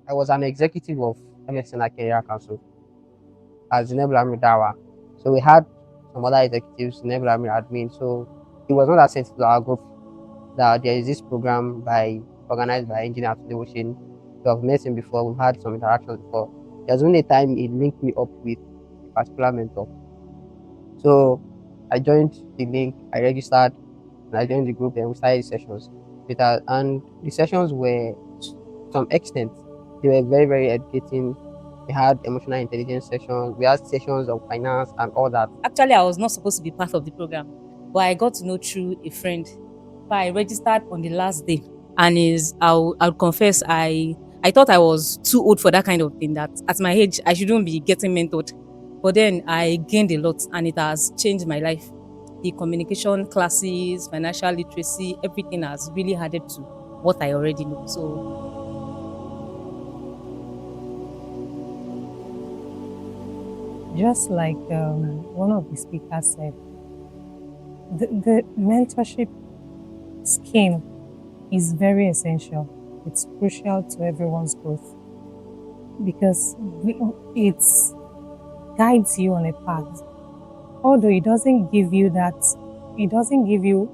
I was an executive of MSN Career Council as Nebula Dawa. So we had some other executives, Nebula admin. So it was not that sent to our group that there is this program organized by Engineer to the Ocean. We have met him before, we've had some interactions before. There's only a time he linked me up with a particular mentor. So I joined the link, I registered, and I joined the group, and we started the sessions. And the sessions were, to some extent, they were very, very educating. We had emotional intelligence sessions, we had sessions of finance and all that. Actually, I was not supposed to be part of the program, but I got to know through a friend. But I registered on the last day, and I'll confess, I thought I was too old for that kind of thing. That at my age I shouldn't be getting mentored. But then I gained a lot, and it has changed my life. The communication classes, financial literacy, everything has really added to what I already know. So Just like one of the speakers said, the mentorship scheme is very essential. It's crucial to everyone's growth because it guides you on a path. Although it doesn't give you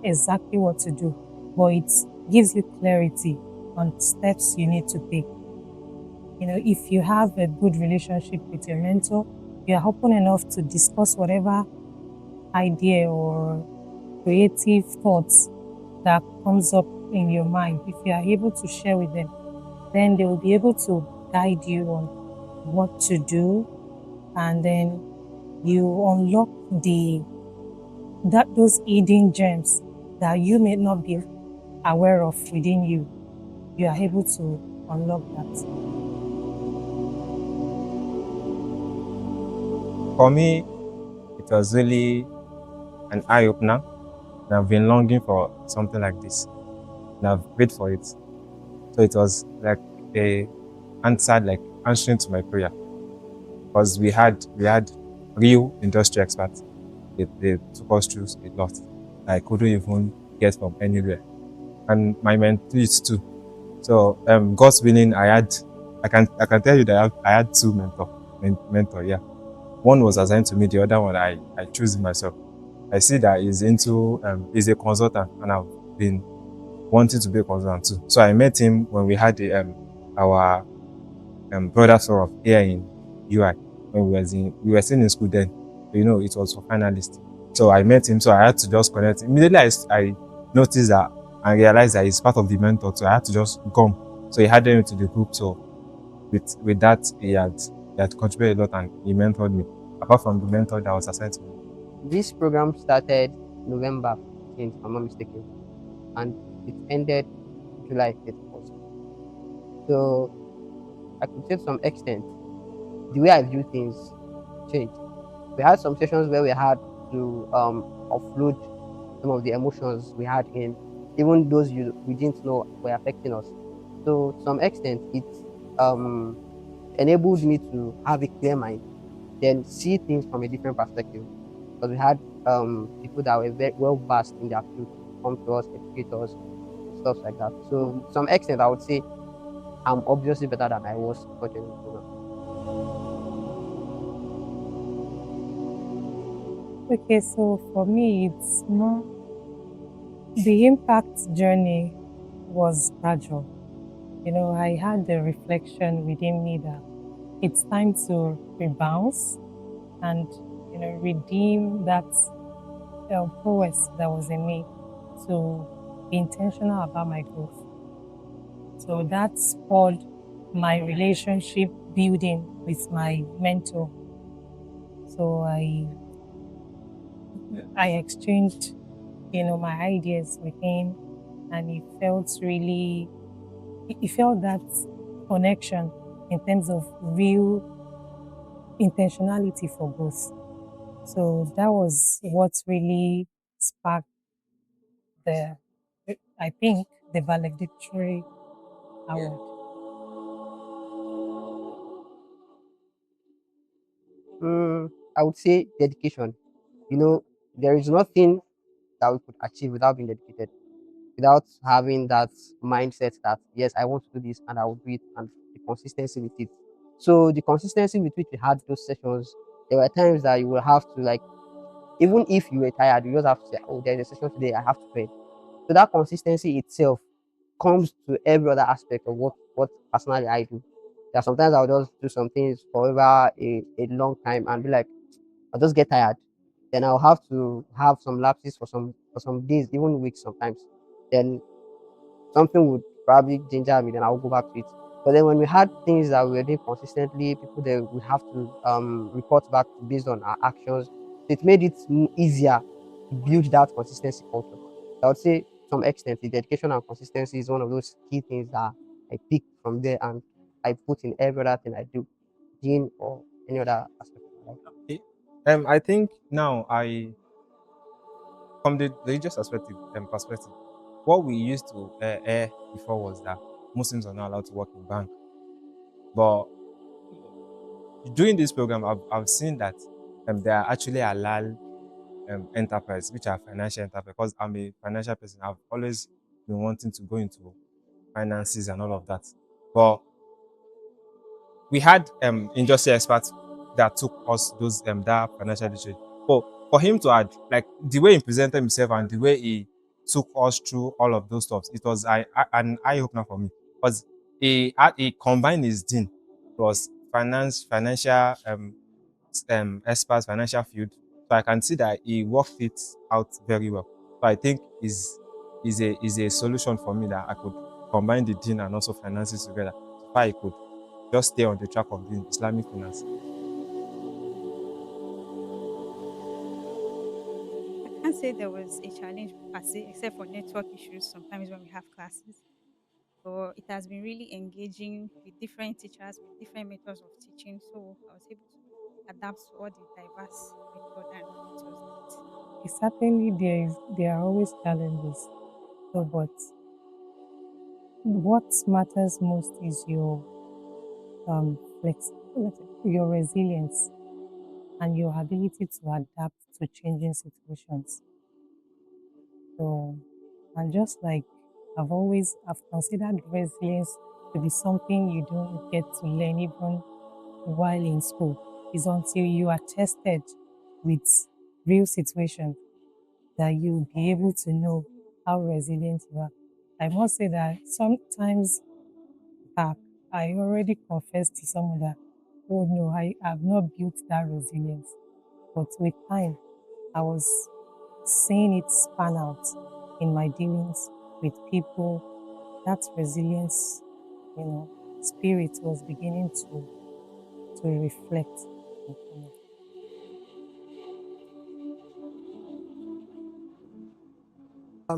exactly what to do, but it gives you clarity on steps you need to take. If you have a good relationship with your mentor, you are open enough to discuss whatever idea or creative thoughts that comes up in your mind. If you are able to share with them, then they will be able to guide you on what to do, and then you unlock those hidden gems that you may not be aware of within you. You are able to unlock that. For me, it was really an eye-opener, and I've been longing for something like this, and I've waited for it. So it was like answering to my prayer, because we had real industry experts. They took us through a lot I couldn't even get from anywhere, and my mentees too. So God's willing, I can tell you that I had two mentor. Yeah, one was assigned to me, the other one I chose myself. I see that he's a consultant, and I've been wanting to be a consultant too. So I met him when we had our brothers forum here in UI, when we were still in school then. It was for finalists. So I met him, so I had to just connect. Immediately I noticed that and realized that he's part of the mentor, so I had to just come. So he added me to the group. So with that, he had contributed a lot, and he mentored me. Apart from the mentor that was assigned to me. This program started November 15th, if I'm not mistaken, and it ended July 31st. So I could say to some extent, the way I view things changed. We had some sessions where we had to offload some of the emotions we had in, even those we didn't know were affecting us. So to some extent, it enabled me to have a clear mind, then see things from a different perspective. Because we had people that were very well versed in their field come to us, educate us, and stuff like that. So to some extent, I would say I'm obviously better than I was before joining the program. Okay, so for me, it's more the impact journey was gradual. I had the reflection within me that it's time to rebounce and redeem that prowess that was in me, to be intentional about my growth. So that spurred my relationship building with my mentor. So I exchanged, my ideas with him, and it felt that connection in terms of real intentionality for growth. So that was what really sparked I think, the valedictory award. I would say dedication. There is nothing that we could achieve without being dedicated, without having that mindset that yes, I want to do this and I will do it, and the consistency with it. So the consistency with which we had those sessions, there were times that you will have to like, even if you were tired, you just have to say, oh, there's a session today, I have to pray. So that consistency itself comes to every other aspect of what personally I do. There are sometimes I'll just do some things for over a long time and be like, I'll just get tired. Then I'll have to have some lapses for some days, even weeks sometimes. Then something would probably ginger me, then I'll go back to it. But then when we had things that we were doing consistently, people that would have to report back based on our actions. So it made it easier to build that consistency culture. I would say to some extent the dedication and consistency is one of those key things that I pick from there and I put in every other thing I do, gene or any other aspect of my life. Okay. I think now from the religious perspective, what we used to air before was that Muslims are not allowed to work in bank. But during this program, I've seen that there are actually halal enterprise, which are financial enterprise. Because I'm a financial person, I've always been wanting to go into finances and all of that. But we had industry experts that took us those that financial literature. But for him to add, like the way he presented himself and the way he took us through all of those stuff, it was an eye opener for me. Because he combined his dean plus financial experts, financial field. So I can see that he worked it out very well. So I think is a solution for me that I could combine the dean and also finances together. So I could just stay on the track of the Islamic finance. I can't say there was a challenge per se, except for network issues sometimes when we have classes. But it has been really engaging with different teachers, with different methods of teaching. So I was able to adapt to all the diverse method and methods that Certainly, there are always challenges. So, but what matters most is your your resilience and your ability to adapt to changing situations. So, and just like I've considered resilience to be something you don't get to learn even while in school. It's until you are tested with real situations that you'll be able to know how resilient you are. I must say that sometimes back, I already confessed to someone that, oh no, I have not built that resilience. But with time, I was seeing it span out in my dealings with people. That resilience, spirit was beginning to reflect.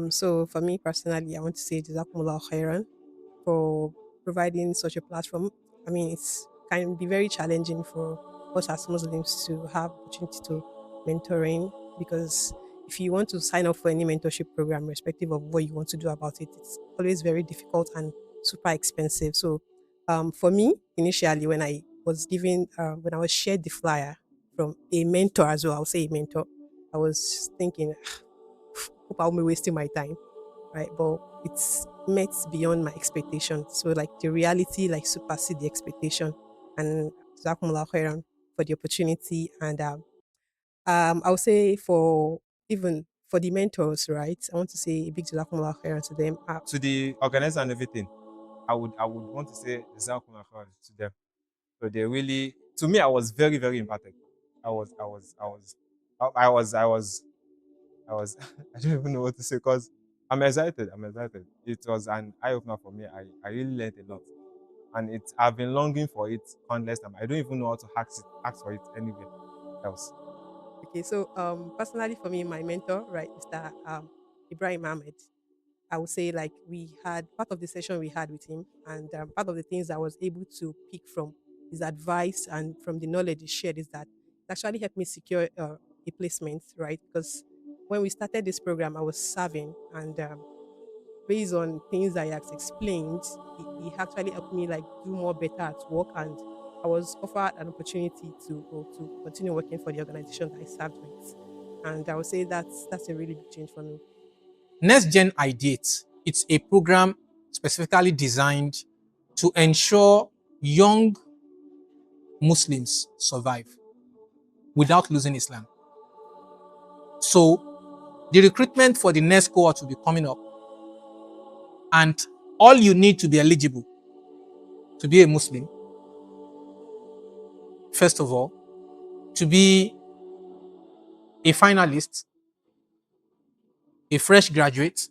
So for me personally, I want to say Jazakumullah khairan for providing such a platform. I mean, it's can be very challenging for us as Muslims to have opportunity to mentoring because if you want to sign up for any mentorship program, respective of what you want to do about it, it's always very difficult and super expensive. So, for me, initially when I was shared the flyer from a mentor as well, I'll say a mentor, I was thinking, hope I'll be wasting my time, right? But it's met beyond my expectation. So like the reality like supersede the expectation. And Jazakumullah khairan for the opportunity. And I would say for even for the mentors, right? I want to say a big Jazakumullah khairan to them. To the organizer and everything, I would want to say Jazakumullah khair to them. So they really, to me, I was very, very impacted. I was I don't even know what to say because I'm excited. I'm excited. It was an eye opener for me. I really learned a lot. And I've been longing for it countless time. I don't even know how to ask for it anywhere else. Okay, so personally for me, my mentor, right, Mr. Ibrahim Ahmed, I would say like we had part of the session we had with him, and part of the things I was able to pick from his advice and from the knowledge he shared is that it actually helped me secure a placement, right? Because when we started this program, I was serving, and based on things that he has explained, he actually helped me like do more better at work, and I was offered an opportunity to continue working for the organization that I served with, and I would say that's a really big change for me. Next-Gen Ideate, it's a program specifically designed to ensure young Muslims survive without losing Islam. So the recruitment for the next cohort will be coming up, and all you need to be eligible to be a Muslim, first of all, to be a finalist, a fresh graduate,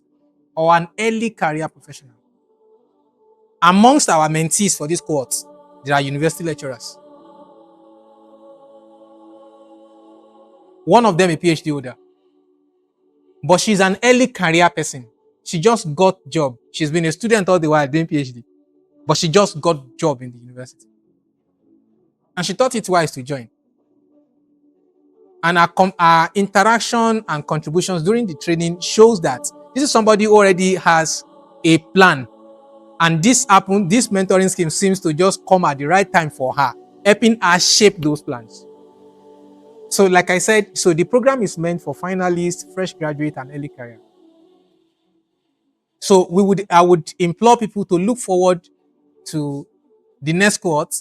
or an early career professional. Amongst our mentees for this cohort, there are university lecturers. One of them a PhD holder. But she's an early career person. She just got job. She's been a student all the while doing PhD. But she just got job in the university. And she thought it wise to join. And our interaction and contributions during the training shows that this is somebody who already has a plan. And this mentoring scheme seems to just come at the right time for her, helping her shape those plans. So like I said, so the program is meant for finalists, fresh graduate, and early career. So I would implore people to look forward to the next cohort.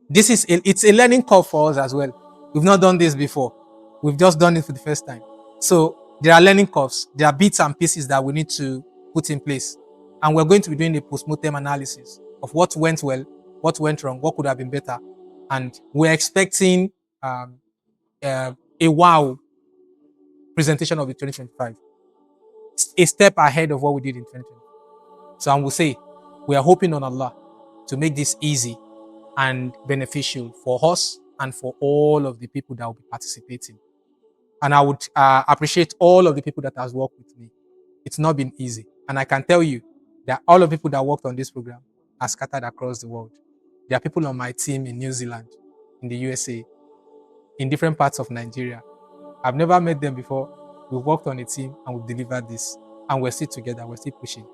It's a learning curve for us as well. We've not done this before. We've just done it for the first time. So there are learning curves. There are bits and pieces that we need to put in place. And we're going to be doing a post-mortem analysis of what went well, what went wrong, what could have been better. And we're expecting a wow presentation of the 2025. A step ahead of what we did in 2020. So I will say, we are hoping on Allah to make this easy and beneficial for us and for all of the people that will be participating. And I would appreciate all of the people that has worked with me. It's not been easy. And I can tell you that all of the people that worked on this program are scattered across the world. There are people on my team in New Zealand, in the USA, in different parts of Nigeria. I've never met them before. We've worked on a team and we've delivered this. And we're still together, we're still pushing.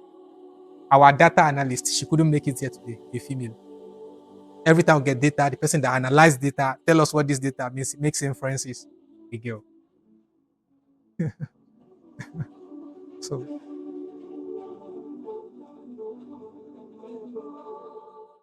Our data analyst, she couldn't make it here today, a female. Every time we get data, the person that analyzes data, tell us what this data means, makes inferences, a girl. So